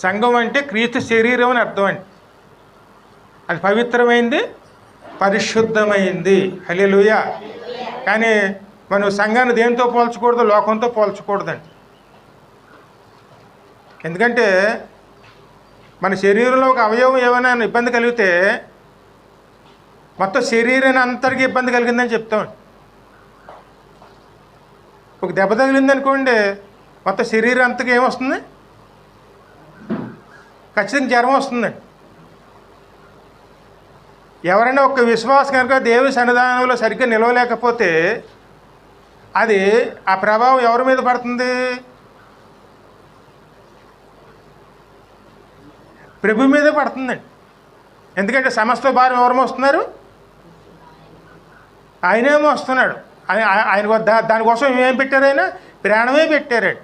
సంఘం అంటే క్రీస్తు శరీరం అని అర్థం అండి. అది పవిత్రమైంది, పరిశుద్ధమైంది. హల్లెలూయా. కానీ మనం సంఘాన్ని దేంతో పోల్చకూడదు? లోకంతో పోల్చకూడదండి. ఎందుకంటే మన శరీరంలో ఒక అవయవం ఏమైనా ఇబ్బంది కలిగితే మొత్తం శరీరాన్ని అంతటికీ ఇబ్బంది కలిగిందని చెప్తామండి. ఒక దెబ్బ తగిలింది అనుకోండి, మొత్తం శరీరం అంతగా ఏమొస్తుంది? ఖచ్చితంగా జ్వరం వస్తుందండి. ఎవరైనా ఒక విశ్వాసం కనుక దేవుని సన్నిధానంలో సరిగ్గా నిలవలేకపోతే అది ఆ ప్రభావం ఎవరి మీద పడుతుంది? ప్రభు మీదే పడుతుందండి. ఎందుకంటే సమస్త భారం ఎవరు మోస్తున్నారు? ఆయనేమో వస్తున్నాడు. ఆయన దానికోసం ఏం పెట్టారు? ఆయన ప్రాణమే పెట్టారండి.